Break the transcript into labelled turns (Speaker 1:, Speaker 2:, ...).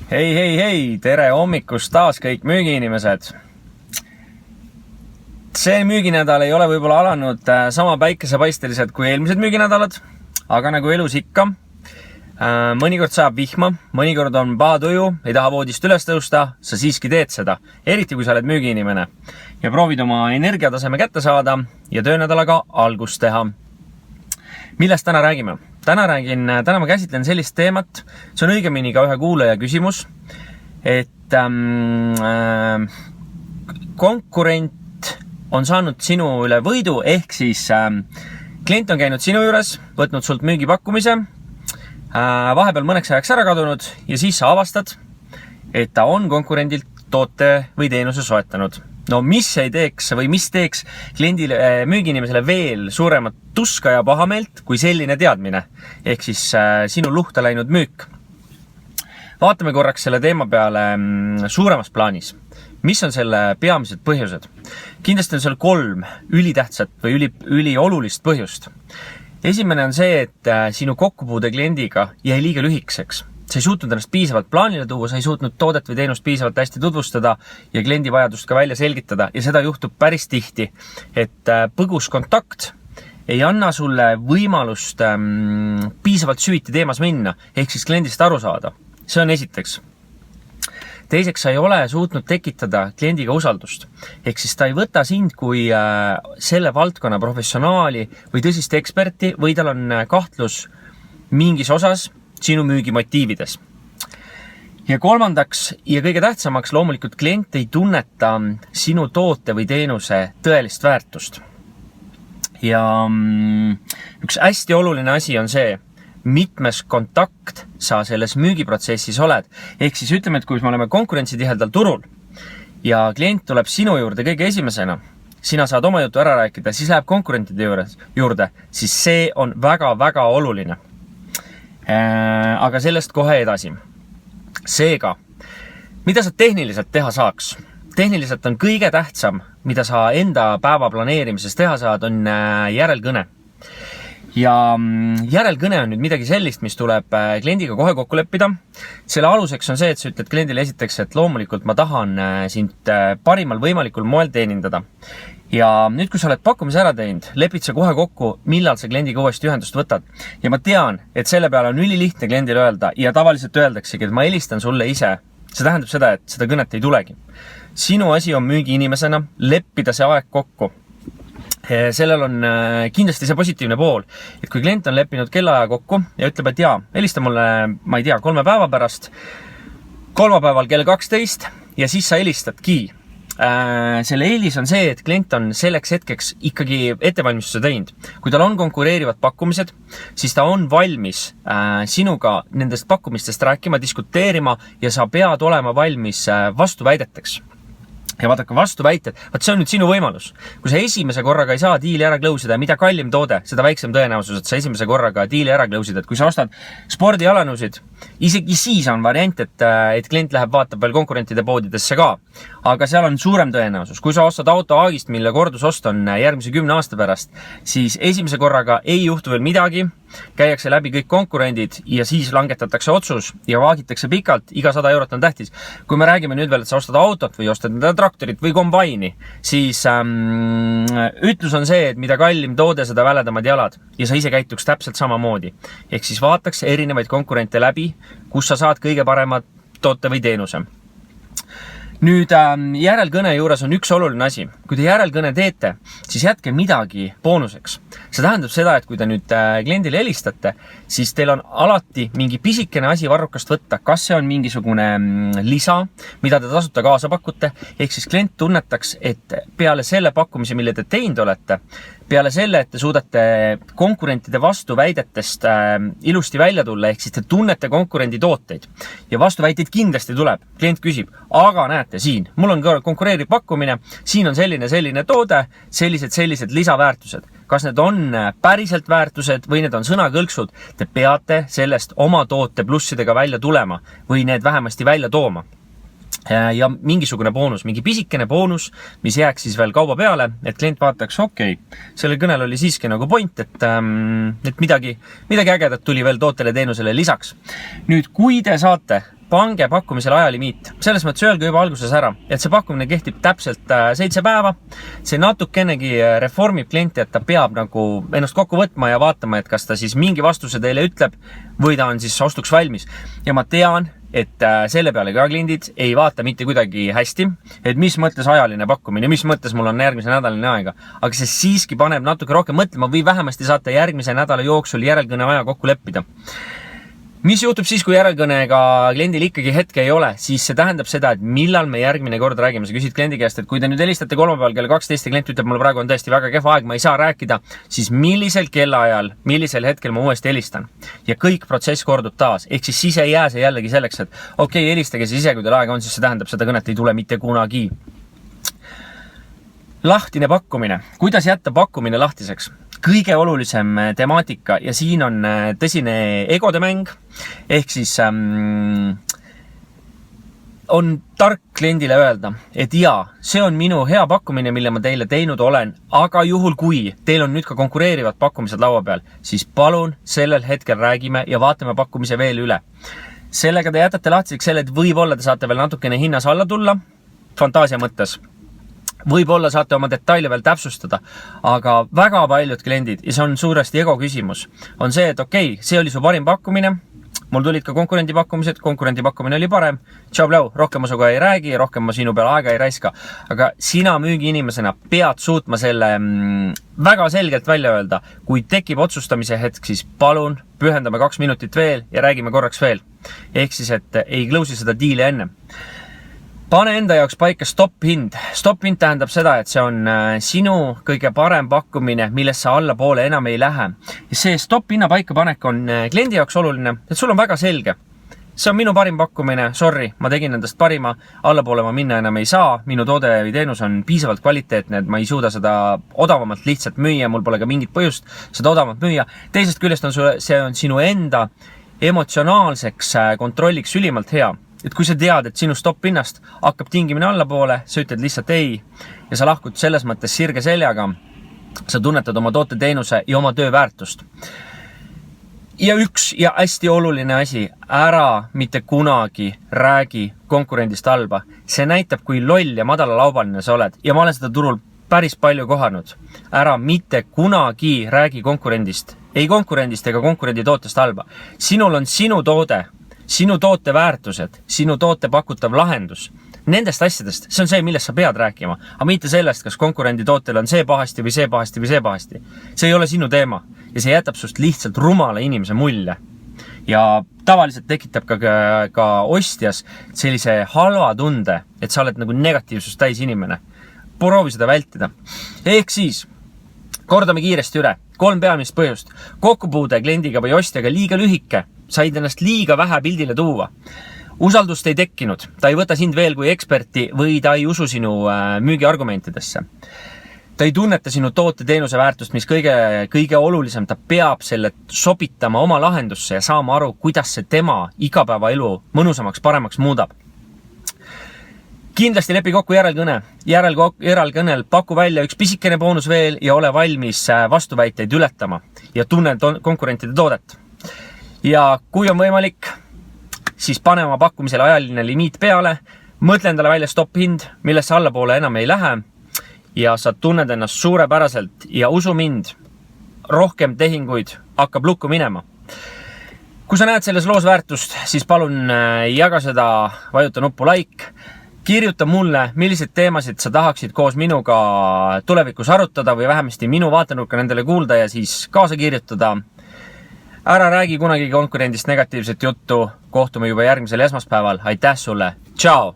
Speaker 1: Hei, tere hommikust taas kõik müügiinimesed. See müüginädal ei ole võib-olla alanud sama päikesepaisteliselt kui eelmised müüginädalad, aga nagu elus ikka, mõnikord saab vihma, mõnikord on paha tuju, ei taha voodist üles tõusta, sa siiski teed seda, eriti kui sa oled müügiinimene ja proovid oma energiataseme kätte saada ja töönädalaga algust teha. Millest täna räägime? Täna ma käsitlen sellist teemat, see on õigemini ka ühe kuulaja küsimus, et konkurent on saanud sinu üle võidu, ehk siis klient on käinud sinu juures, võtnud sult müügipakkumise, vahepeal mõneks ajaks ära kadunud ja siis sa avastad, et ta on konkurendilt toote või teenuse soetanud. No mis teeks kliendile, müügiinimesele veel suuremat tuska ja pahameelt kui selline teadmine, ehk siis sinu luhta läinud müük. Vaatame korraks selle teema peale suuremas plaanis. Mis on selle peamised põhjused? Kindlasti on seal 3 ülitähtsat või üliolulist põhjust. Esimene on see, et sinu kokkupuude kliendiga jäi liiga lühikeseks. Sa ei suutnud ennast piisavalt plaanile tuua, sa ei suutnud toodet või teenust piisavalt hästi tutvustada ja kliendi vajadust ka välja selgitada. Ja seda juhtub päris tihti, et põgus kontakt ei anna sulle võimalust piisavalt süviti teemas minna, ehk siis kliendist aru saada. See on esiteks. Teiseks, sa ei ole suutnud tekitada kliendiga usaldust. Ehk siis ta ei võta sind kui selle valdkonna professionaali või tõsist eksperti või tal on kahtlus mingis osas sinu müügimotiivides. Ja kolmandaks ja kõige tähtsamaks loomulikult klient ei tunneta sinu toote või teenuse tõelist väärtust. Ja üks hästi oluline asi on see, mitmes kontakt sa selles müügiprotsessis oled. Ehk siis ütleme, et kui me oleme konkurentsitihedal turul ja klient tuleb sinu juurde kõige esimesena, sina saad oma jutu ära rääkida, siis läheb konkurentide juurde, siis see on väga-väga oluline. Aga sellest kohe edasi. Seega, mida sa tehniliselt teha saaks? Tehniliselt on kõige tähtsam, mida sa enda päeva planeerimises teha saad, on järelkõne. Ja järelkõne on nüüd midagi sellist, mis tuleb kliendiga kohe kokku leppida. Selle aluseks on see, et sa ütled kliendile esiteks, et loomulikult ma tahan sind parimal võimalikul moel teenindada. Ja nüüd, kui sa oled pakkumise ära teinud, lepid sa kohe kokku, millal sa kliendiga uuesti ühendust võtad. Ja ma tean, et selle peale on ülilihtne kliendile öelda ja tavaliselt öeldaksegi, et ma helistan sulle ise. See tähendab seda, et seda kõnet ei tulegi. Sinu asi on müügiinimesena leppida see aeg kokku. Sellel on kindlasti see positiivne pool, et kui klient on leppinud kellaaja kokku ja ütleb, et helista mulle, ma ei tea, 3 päeva pärast, kolmapäeval kell 12 ja siis sa helistadki. Selle eelis on see, et klient on selleks hetkeks ikkagi ettevalmistuse teinud. Kui tal on konkureerivad pakkumised, siis ta on valmis sinuga nendest pakkumistest rääkima, diskuteerima ja sa pead olema valmis vastuväideteks. Ja vaadake, vastuväited, see on nüüd sinu võimalus. Kui sa esimese korraga ei saa diili ära klõusida, mida kallim toode, seda väiksem tõenäosus, et sa esimese korraga diili ära klõusid. Et kui sa ostad spordijalanusid, isegi siis on variant, et klient läheb vaatab veel konkurentide poodidesse ka. Aga seal on suurem tõenäosus. Kui sa ostad auto Aagist, mille kordusost on järgmise 10 aasta pärast, siis esimese korraga ei juhtu veel midagi, käiakse läbi kõik konkurendid ja siis langetatakse otsus ja vaagitakse pikalt, iga 100 eurot on tähtis. Kui me räägime nüüd veel, et sa ostad autot või ostad traktorit või kombaini, siis ütlus on see, et mida kallim toode, seda väledamad jalad ja sa ise käituks täpselt samamoodi. Ehk siis vaataks erinevaid konkurente läbi, kus sa saad kõige paremad toote või teenuse. Nüüd järelkõne juures on üks oluline asi. Kui te järelkõne teete, siis jätke midagi boonuseks. See tähendab seda, et kui te nüüd kliendile helistate, siis teil on alati mingi pisikene asi varrukast võtta. Kas see on mingisugune lisa, mida te tasuta kaasa pakute, ehk siis klient tunnetaks, et peale selle pakkumise, mille te teinud olete, peale selle, et te suudate konkurentide vastuväidetest ilusti välja tulla, ehk siis te tunnete konkurendi tooteid ja vastuväiteid kindlasti tuleb. Klient küsib, aga näete siin, mul on konkureeriv pakkumine, siin on selline toode, sellised lisaväärtused. Kas need on päriselt väärtused või need on sõnakõlksud, te peate sellest oma toote plussidega välja tulema või need vähemasti välja tooma. Ja mingisugune boonus, mingi pisikene boonus, mis jääks siis veel kauba peale, et klient vaataks, okei, selle kõnel oli siiski nagu point, et midagi ägedat tuli veel tootele teenusele lisaks. Nüüd, kui te saate pange pakkumisele ajalimiit. Selles mõttes öelge juba alguses ära, et see pakkumine kehtib täpselt 7 päeva. See natukenegi reformib klienti, et ta peab nagu ennast kokku võtma ja vaatama, et kas ta siis mingi vastuse teile ütleb või ta on siis ostuks valmis. Ja ma tean, et selle peale ka kliendid ei vaata mitte kuidagi hästi, et mis mõttes ajaline pakkumine, mis mõttes mul on järgmise nädalane aega. Aga see siiski paneb natuke rohkem mõtlema või vähemasti saate järgmise nädala jooksul järelkõne aja kokku leppida. Mis juhtub siis, kui järelkõnega kliendil ikkagi hetke ei ole, siis see tähendab seda, et millal me järgmine kord räägime. Sa küsid kliendi käest, et kui te nüüd helistate kolmapäeval kell 12 ja klient ütleb, mul praegu on tõesti väga kehva aeg, ma ei saa rääkida, siis millisel kellaajal, millisel hetkel ma uuesti helistan. Ja kõik protsess kordub taas. Ehk siis ei jää see jällegi selleks, et okei, helistage siis ise, kui teil aega on, siis see tähendab, seda kõnet ei tule mitte kunagi. Lahtine pakkumine. Kuidas jätta pakkumine lahtiseks? Kõige olulisem temaatika ja siin on tõsine egode mäng, ehk siis on tark kliendile öelda, et jaa, see on minu hea pakkumine, mille ma teile teinud olen, aga juhul kui teil on nüüd ka konkureerivad pakkumised laua peal, siis palun sellel hetkel räägime ja vaatame pakkumise veel üle. Sellega te jätate lahtiseks selle, et võib-olla te saate veel natukene hinnas alla tulla, fantaasia mõttes. Võib-olla saate oma detaile veel täpsustada, aga väga paljud kliendid, ja see on suuresti ego küsimus, on see, et okei, see oli su parim pakkumine, mul tulid ka konkurendi pakkumine oli parem, tšau-blau, rohkem ma suga ei räägi, rohkem ma sinu peale aega ei raiska, aga sina müügiinimesena pead suutma selle väga selgelt välja öelda, kui tekib otsustamise hetk, siis palun pühendame 2 minutit veel ja räägime korraks veel. Ehk siis, et ei close'i seda diili enne. Pane enda jaoks paika stop-hind. Stop-hind tähendab seda, et see on sinu kõige parem pakkumine, millest sa allapoole enam ei lähe. Ja see stop-hinna paika panek on kliendi jaoks oluline, et sul on väga selge. See on minu parim pakkumine, sorry, ma tegin endast parima, allapoole ma minna enam ei saa, minu toode või teenus on piisavalt kvaliteetne, et ma ei suuda seda odavamalt lihtsalt müüa, mul pole ka mingit põhjust seda odavamalt müüa. Teisest küljest on see on sinu enda emotsionaalseks kontrolliks ülimalt hea. Et kui sa tead, et sinu stop-hinnast hakkab tingimine allapoole, sa ütled lihtsalt ei ja sa lahkud selles mõttes sirge seljaga, sa tunnetad oma toote teenuse ja oma töö väärtust. Ja üks ja hästi oluline asi, ära mitte kunagi räägi konkurendist halba. See näitab, kui loll ja madalalaubaline sa oled ja ma olen seda turul päris palju kohanud. Ära mitte kunagi räägi konkurendist, ei konkurendist ega konkurendi tootest halba. Sinul on sinu toode, sinu toote väärtused, sinu toote pakutav lahendus. Nendest asjadest, see on see, millest sa pead rääkima, aga mitte sellest, kas konkurendi tootel on see pahasti või see pahasti või see pahasti. See ei ole sinu teema ja see jätab sust lihtsalt rumala inimese mulje. Ja tavaliselt tekitab ka ostjas sellise halva tunde, et sa oled nagu negatiivsust täis inimene. Proovi seda vältida. Ehk siis, kordame kiiresti üle. 3 peamist põhjust. Kokkupuude kliendiga või ostjaga liiga lühike. Said ennast liiga vähe pildile tuua. Usaldust ei tekkinud. Ta ei võta sind veel kui eksperti või ta ei usu sinu müügiargumentidesse. Ta ei tunneta sinu toote teenuse väärtust, mis kõige olulisem. Ta peab selle sobitama oma lahendusse ja saama aru, kuidas see tema igapäevaelu mõnusamaks, paremaks muudab. Kindlasti lepi kokku järelkõne. Järelkõnel paku välja üks pisikene boonus veel ja ole valmis vastuväiteid ületama ja tunne konkurentide toodet. Ja kui on võimalik, siis pane oma pakkumisele ajaline limiit peale, mõtle endale välja stop-hind, millesse allapoole enam ei lähe ja sa tunned ennast suurepäraselt ja usu mind, rohkem tehinguid hakkab lukku minema. Kui sa näed selles loos väärtust, siis palun jaga seda, vajuta nuppu like, kirjuta mulle, millised teemasid sa tahaksid koos minuga tulevikus arutada või vähemasti minu vaatenurka nendele kuulda ja siis kaasa kirjutada. Ära räägi kunagi konkurendist negatiivset juttu, kohtume juba järgmisel esmaspäeval, aitäh sulle, tšau!